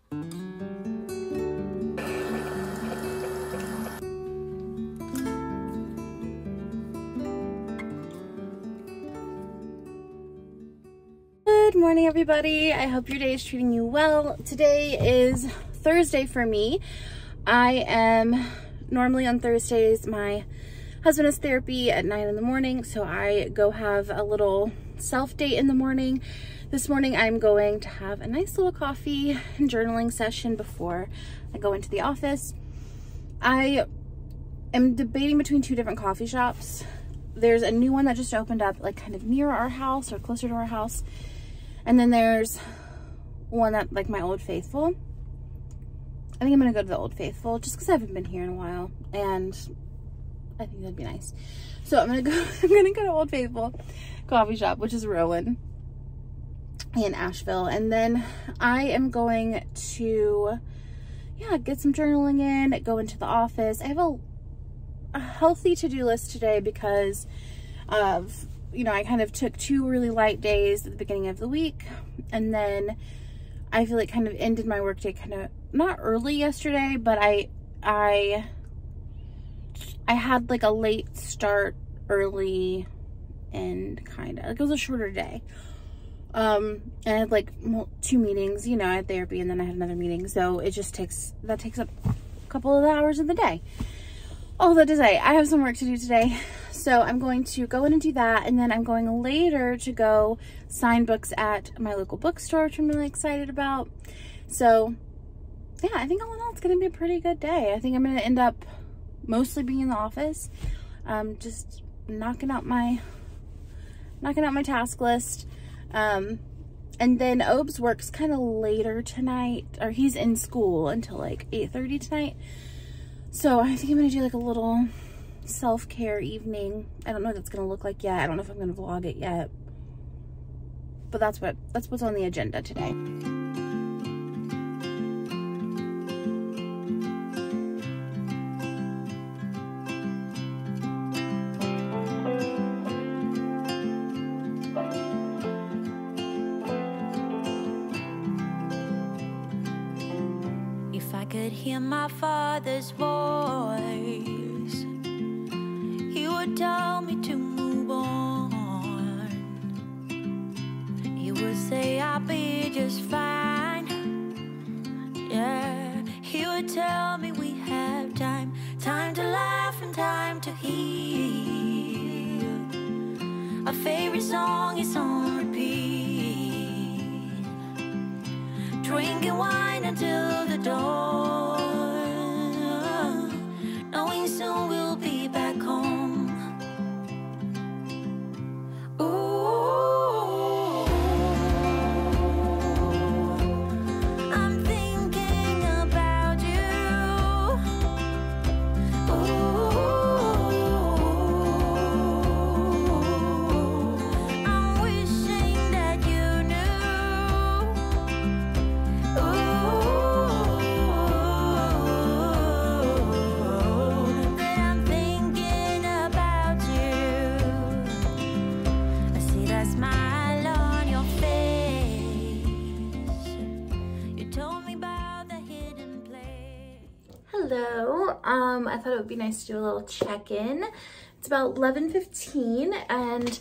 Good morning, everybody. I hope your day is treating you well. Today is Thursday for me. I am normally on Thursdays, my husband has therapy at 9 in the morning, so I go have a little self date in the morning. This morning I'm going to have a nice little coffee and journaling session before I go into the office. I am debating between two different coffee shops. There's a new one that just opened up like kind of near our house or closer to our house. And then there's one that like my Old Faithful. I think I'm gonna go to the Old Faithful just because I haven't been here in a while and I think that'd be nice. So I'm gonna go to Old Faithful coffee shop, which is Rowan in Asheville. And then I am going to, get some journaling in, go into the office. I have a healthy to-do list today because of, I kind of took 2 really light days at the beginning of the week, and then I feel like kind of ended my workday kind of not early yesterday, but I had like a late start, early end, kind of like it was a shorter day. And I had like 2 meetings, I had therapy and then I had another meeting, so it just takes up a couple of hours of the day. All that to say, I have some work to do today. So I'm going to go in and do that, and then I'm going later to go sign books at my local bookstore, which I'm really excited about. So yeah, I think all in all it's gonna be a pretty good day. I think I'm gonna end up mostly being in the office, just knocking out my task list. And then Obes works kind of later tonight, or he's in school until like 8:30 tonight. So I think I'm gonna do like a little self-care evening. I don't know what that's gonna look like yet. I don't know if I'm gonna vlog it yet, but that's what's on the agenda today. If I could hear my father's voice, he would tell me to move on. He would say I'll be just fine. Yeah, he would tell me we have time to laugh and time to heal. Our favorite song is on repeat, drinking wine until the dawn, knowing soon we'll be back home. Ooh, I'm thinking about you. Ooh, I'm wishing that you knew. That I'm thinking about you. I see that smile on your face. You told me about the hidden place. Hello. I thought it would be nice to do a little check-in. It's about 11:15 and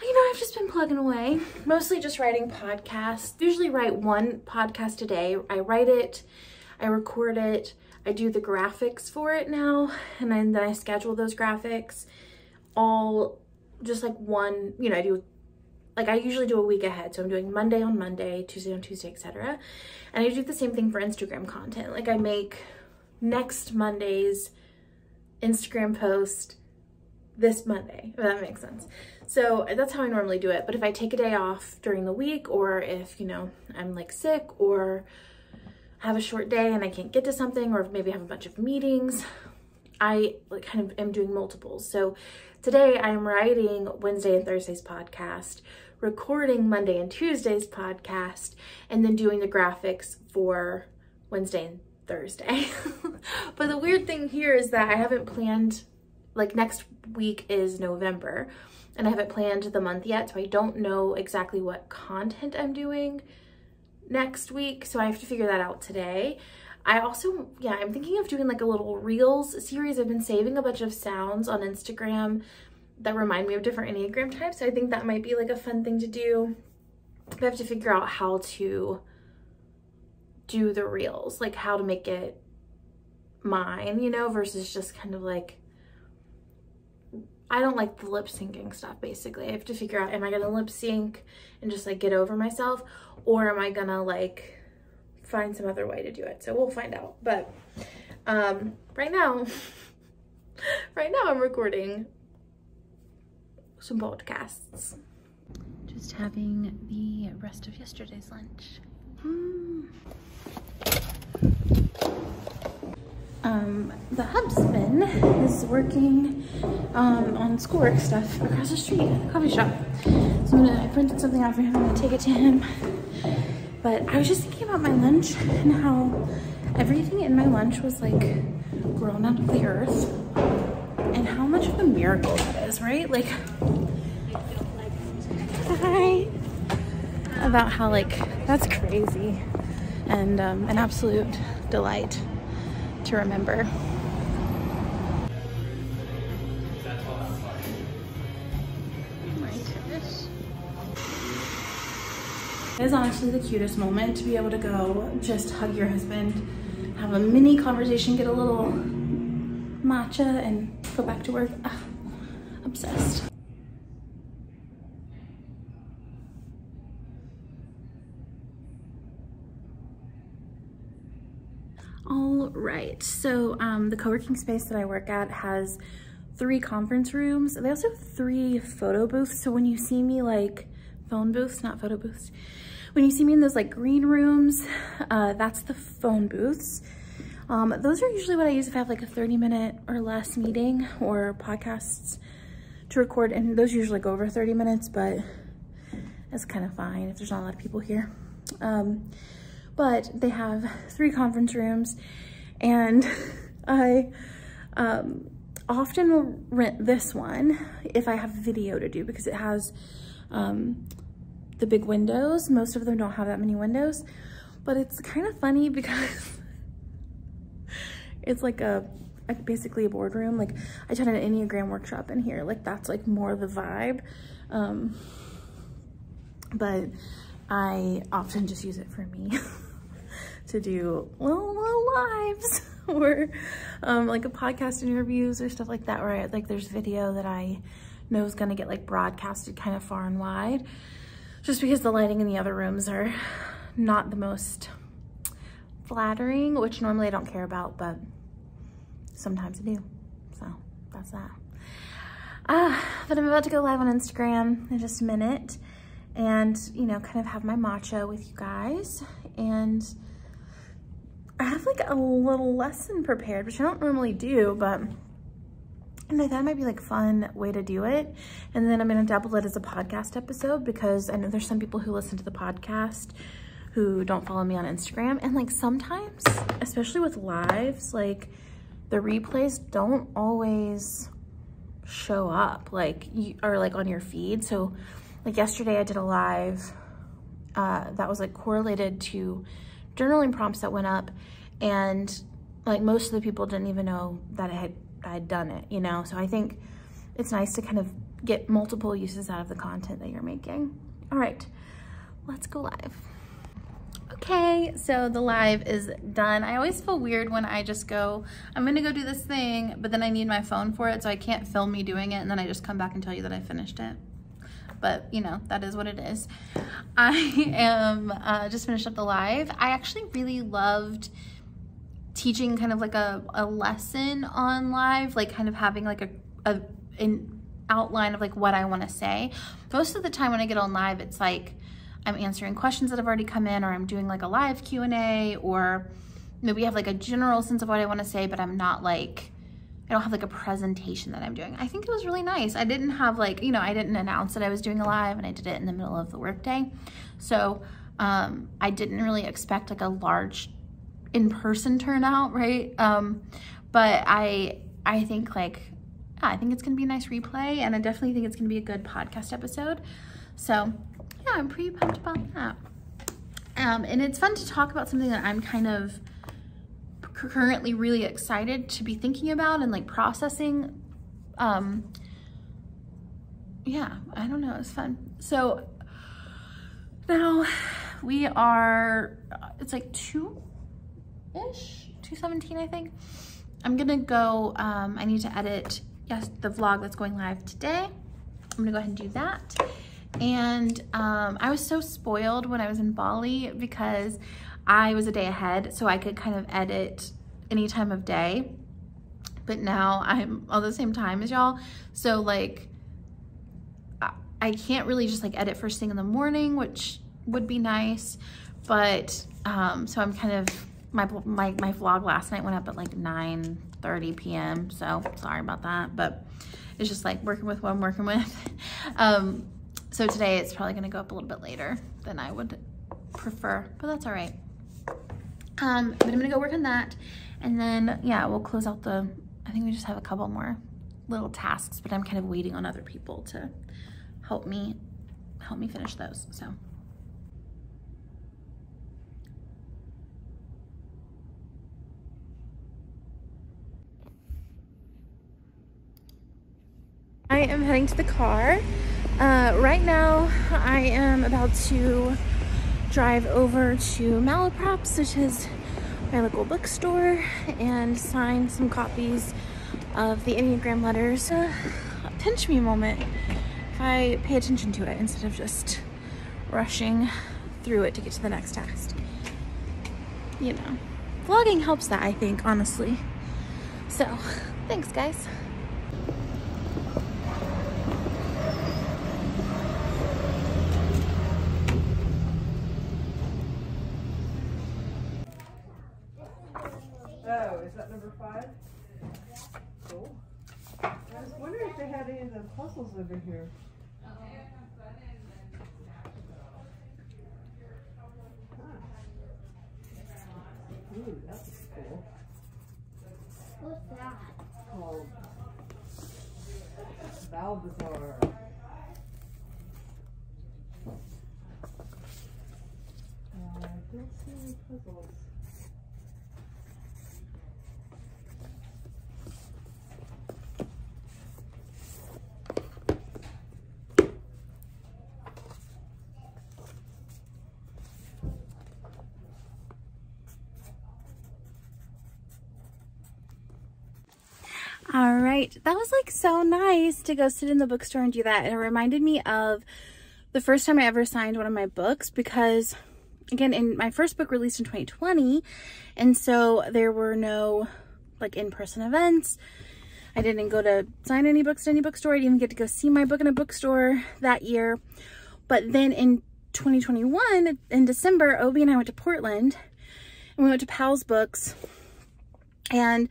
I've just been plugging away, mostly just writing podcasts. Usually write 1 podcast a day. I write it, I record it, I do the graphics for it now, and then I schedule those graphics all just like one, I usually do a week ahead. So I'm doing Monday on Monday, Tuesday on Tuesday, etc. And I do the same thing for Instagram content. Like I make next Monday's Instagram post this Monday, if that makes sense. So that's how I normally do it. But if I take a day off during the week, or if, I'm like sick or have a short day and I can't get to something, or maybe have a bunch of meetings, I kind of am doing multiples. So today I'm writing Wednesday and Thursday's podcast, recording Monday and Tuesday's podcast, and then doing the graphics for Wednesday and Thursday. But the weird thing here is that I haven't planned, like next week is November and I haven't planned the month yet. So I don't know exactly what content I'm doing next week, so I have to figure that out today. I also, yeah, I'm thinking of doing like a little Reels series. I've been saving a bunch of sounds on Instagram that remind me of different Enneagram types, so I think that might be like a fun thing to do. I have to figure out how to do the Reels, like how to make it mine, you know, versus just kind of like, I don't like the lip syncing stuff. Basically I have to figure out, am I gonna lip sync and just like get over myself, or am I gonna like find some other way to do it? So we'll find out. But right now I'm recording some podcasts. Just having the rest of yesterday's lunch. The husband is working on schoolwork stuff across the street at the coffee shop. So I printed something out for him. I'm gonna take it to him. But I was just thinking about my lunch and how everything in my lunch was like grown out of the earth, and how much of a miracle that is, right? Like, hi. About how like that's crazy and an absolute delight to remember. It is honestly the cutest moment to be able to go just hug your husband, have a mini conversation, get a little matcha, and go back to work. Ugh, obsessed. All right, so the co-working space that I work at has 3 conference rooms. They also have 3 photo booths. So when you see me like, phone booths, not photo booths. When you see me in those like green rooms, that's the phone booths. Those are usually what I use if I have like a 30-minute or less meeting or podcasts to record. And those usually go over 30 minutes, but it's kind of fine if there's not a lot of people here. But they have 3 conference rooms, and I often will rent this one if I have video to do, because it has the big windows. Most of them don't have that many windows, but it's kind of funny because it's like basically a boardroom. Like I taught an Enneagram workshop in here. Like that's like more the vibe. But I often just use it for me to do little lives or like a podcast interviews or stuff like that, where like there's video that I know is gonna get like broadcasted kind of far and wide, just because the lighting in the other rooms are not the most flattering, which normally I don't care about, but sometimes I do. So that's that. But I'm about to go live on Instagram in just a minute and, you know, kind of have my matcha with you guys. And I have like a little lesson prepared, which I don't normally do, but and I thought it might be like a fun way to do it. And then I'm gonna double it as a podcast episode, because I know there's some people who listen to the podcast who don't follow me on Instagram. And like sometimes, especially with lives, like the replays don't always show up like or like on your feed. So like yesterday I did a live that was like correlated to journaling prompts that went up, and like most of the people didn't even know that I had done it, you know? So I think it's nice to kind of get multiple uses out of the content that you're making. All right, let's go live. Okay, so the live is done. I always feel weird when I just go, I'm gonna go do this thing, but then I need my phone for it, so I can't film me doing it, and then I just come back and tell you that I finished it. But you know, that is what it is. I am just finished up the live. I actually really loved teaching kind of like a lesson on live, like kind of having like an outline of like what I want to say. Most of the time when I get on live, it's like I'm answering questions that have already come in, or I'm doing like a live Q&A, or maybe I have like a general sense of what I want to say, but I'm not like, I don't have like a presentation that I'm doing. I think it was really nice. I didn't have like, you know, I didn't announce that I was doing a live, and I did it in the middle of the workday. So I didn't really expect like a large in-person turnout, right? But I think like, yeah, I think it's gonna be a nice replay, and I definitely think it's gonna be a good podcast episode. So yeah, I'm pretty pumped about that. And it's fun to talk about something that I'm kind of currently really excited to be thinking about and like processing. Yeah, I don't know, it's fun. So now we are, it's like 2-ish, 2:17 I think. I'm gonna go, I need to edit, yes, the vlog that's going live today. I'm gonna go ahead and do that. And I was so spoiled when I was in Bali because I was a day ahead, so I could kind of edit any time of day. But now I'm all the same time as y'all. So like, I can't really just like edit first thing in the morning, which would be nice. But, so I'm kind of, my vlog last night went up at like 9:30 p.m. So sorry about that, but it's just like working with what I'm working with. So today it's probably gonna go up a little bit later than I would prefer, but that's all right. But I'm gonna go work on that. And then, yeah, we'll close out I think we just have a couple more little tasks, but I'm kind of waiting on other people to help me finish those, so. I am heading to the car. Right now, I am about to drive over to Malaprops, which is my local bookstore, and sign some copies of the Enneagram letters. A pinch me moment if I pay attention to it instead of just rushing through it to get to the next task. You know, vlogging helps that, I think, honestly. So, thanks guys. Oh, is that number 5? Cool. I was wondering if they had any of the puzzles over here. Huh. Ooh, that's cool. What's that? Called Balthazar. I don't see any puzzles. All right, that was like so nice to go sit in the bookstore and do that. And it reminded me of the first time I ever signed one of my books, because again, in my first book released in 2020, and so there were no like in-person events. I didn't go to sign any books at any bookstore. I didn't even get to go see my book in a bookstore that year. But then in 2021, in December, Obi and I went to Portland and we went to Pal's Books, and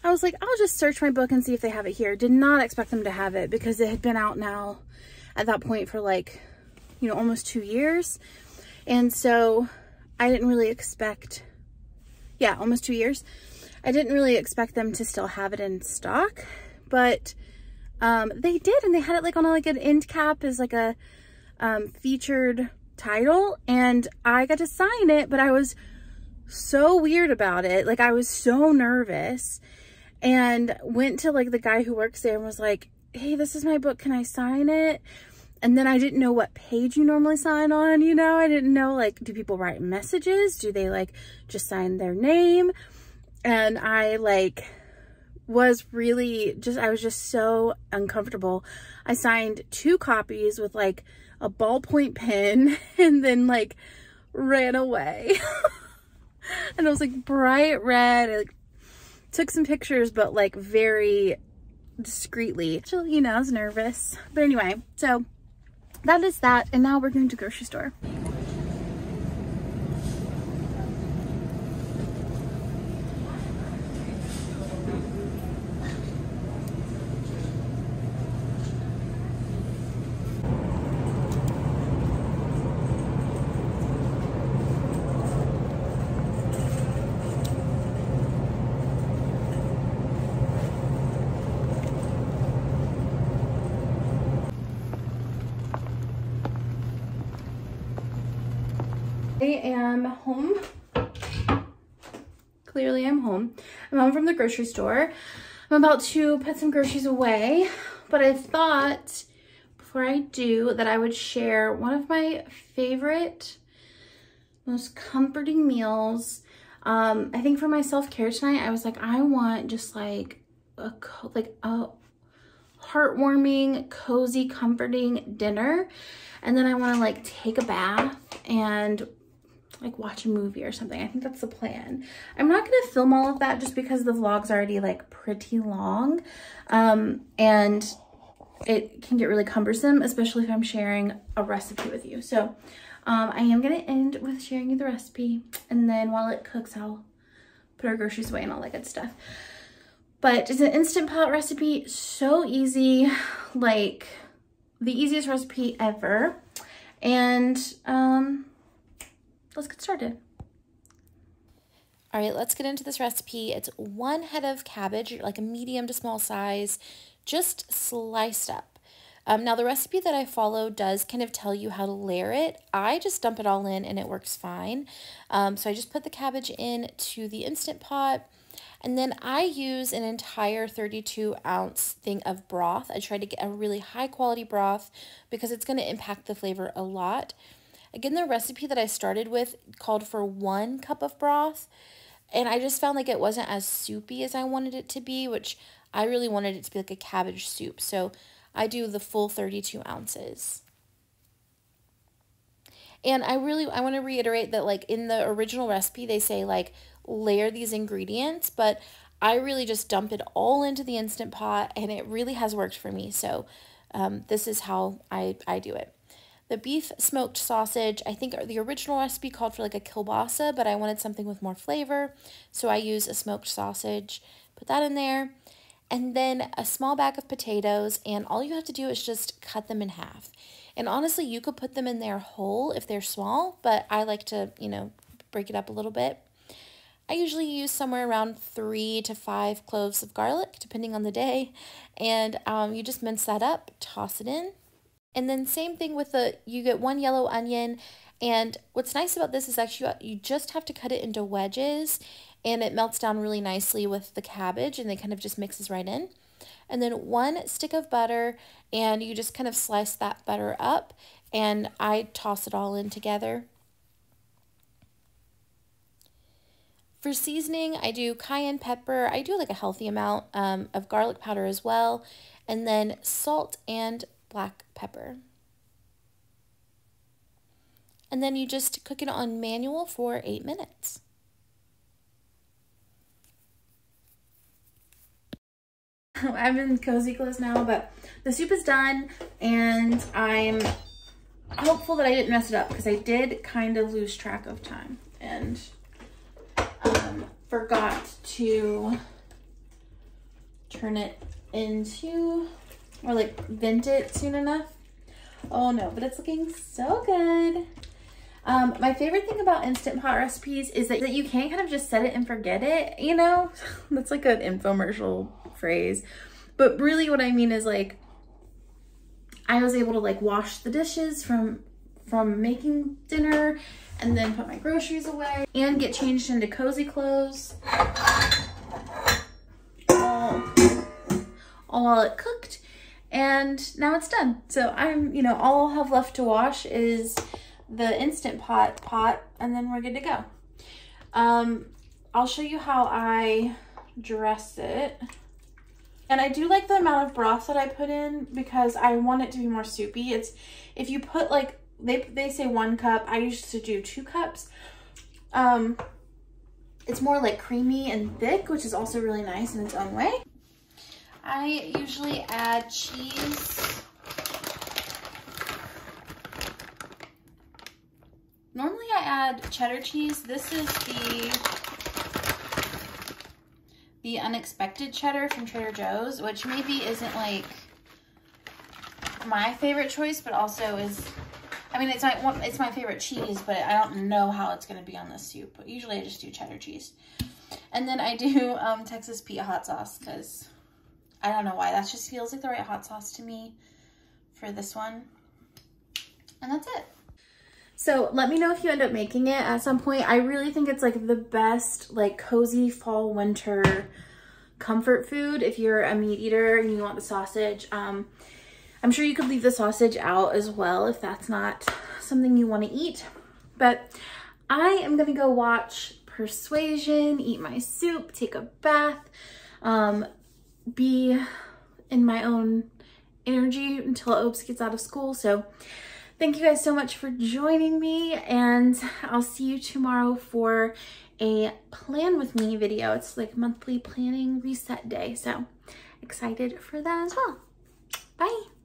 I was like, I'll just search my book and see if they have it here. Did not expect them to have it because it had been out now at that point for like, you know, almost 2 years. And so I didn't really expect, yeah, almost 2 years. I didn't really expect them to still have it in stock, but they did. And they had it like on like an end cap as like a featured title, and I got to sign it, but I was so weird about it. Like I was so nervous, and went to like the guy who works there and was like, hey, this is my book, can I sign it? And then I didn't know what page you normally sign on, you know? I didn't know, like, do people write messages? Do they like just sign their name? And I like was really just, I was just so uncomfortable. I signed 2 copies with like a ballpoint pen and then like ran away. And it was like bright red. I like took some pictures, but like very discreetly. So, you know, I was nervous. But anyway, so that is that. And now we're going to the grocery store. am home. Clearly I'm home. I'm home from the grocery store. I'm about to put some groceries away, but I thought before I do that I would share one of my favorite, most comforting meals. I think for my self-care tonight, I was like, I want just like a heartwarming, cozy, comforting dinner. And then I want to like take a bath and like watch a movie or something. I think that's the plan. I'm not going to film all of that just because the vlog's already like pretty long. And it can get really cumbersome, especially if I'm sharing a recipe with you. So I am going to end with sharing you the recipe. And then while it cooks, I'll put our groceries away and all that good stuff. But it's an Instant Pot recipe, so easy, like the easiest recipe ever. And let's get started. All right, let's get into this recipe. It's 1 head of cabbage, like a medium to small size, just sliced up. Now the recipe that I follow does kind of tell you how to layer it. I just dump it all in and it works fine. So I just put the cabbage in to the Instant Pot. And then I use an entire 32-ounce thing of broth. I try to get a really high quality broth because it's going to impact the flavor a lot. Again, the recipe that I started with called for 1 cup of broth. And I just found like it wasn't as soupy as I wanted it to be, which I really wanted it to be like a cabbage soup. So I do the full 32 ounces. And I want to reiterate that like in the original recipe, they say like layer these ingredients, but I really just dump it all into the Instant Pot and it really has worked for me. So this is how I do it. The beef smoked sausage, I think the original recipe called for like a kielbasa, but I wanted something with more flavor. So I use a smoked sausage, put that in there. And then a small bag of potatoes, and all you have to do is just cut them in half. And honestly, you could put them in there whole if they're small, but I like to, you know, break it up a little bit. I usually use somewhere around 3 to 5 cloves of garlic, depending on the day. And you just mince that up, toss it in. And then same thing with you get 1 yellow onion. And what's nice about this is actually you just have to cut it into wedges and it melts down really nicely with the cabbage and it kind of just mixes right in. And then 1 stick of butter and you just kind of slice that butter up and I toss it all in together. For seasoning, I do cayenne pepper. I do like a healthy amount of garlic powder as well. And then salt and black pepper. And then you just cook it on manual for 8 minutes. I'm in cozy clothes now, but the soup is done and I'm hopeful that I didn't mess it up because I did kind of lose track of time and forgot to turn it into or like vent it soon enough. Oh no, but it's looking so good. My favorite thing about Instant Pot recipes is that you can't kind of just set it and forget it, you know? That's like an infomercial phrase. But really what I mean is like, I was able to like wash the dishes from making dinner and then put my groceries away and get changed into cozy clothes all while it cooked. And now it's done. So all I'll have left to wash is the Instant Pot and then we're good to go. I'll show you how I dress it. And I do like the amount of broth that I put in because I want it to be more soupy. It's if you put like, they say 1 cup, I used to do 2 cups. It's more like creamy and thick, which is also really nice in its own way. I usually add cheese. Normally I add cheddar cheese. This is the unexpected cheddar from Trader Joe's, which maybe isn't like my favorite choice, but also is, I mean, it's my favorite cheese, but I don't know how it's going to be on this soup. But usually I just do cheddar cheese. And then I do Texas Pete hot sauce because I don't know why. That just feels like the right hot sauce to me for this one. And that's it. So let me know if you end up making it at some point. I really think it's like the best like cozy fall winter comfort food if you're a meat eater and you want the sausage. I'm sure you could leave the sausage out as well if that's not something you want to eat. But I am gonna go watch Persuasion, eat my soup, take a bath, be in my own energy until Obes gets out of school. So thank you guys so much for joining me, and I'll see you tomorrow for a plan with me video. It's like monthly planning reset day, so excited for that as well. Bye.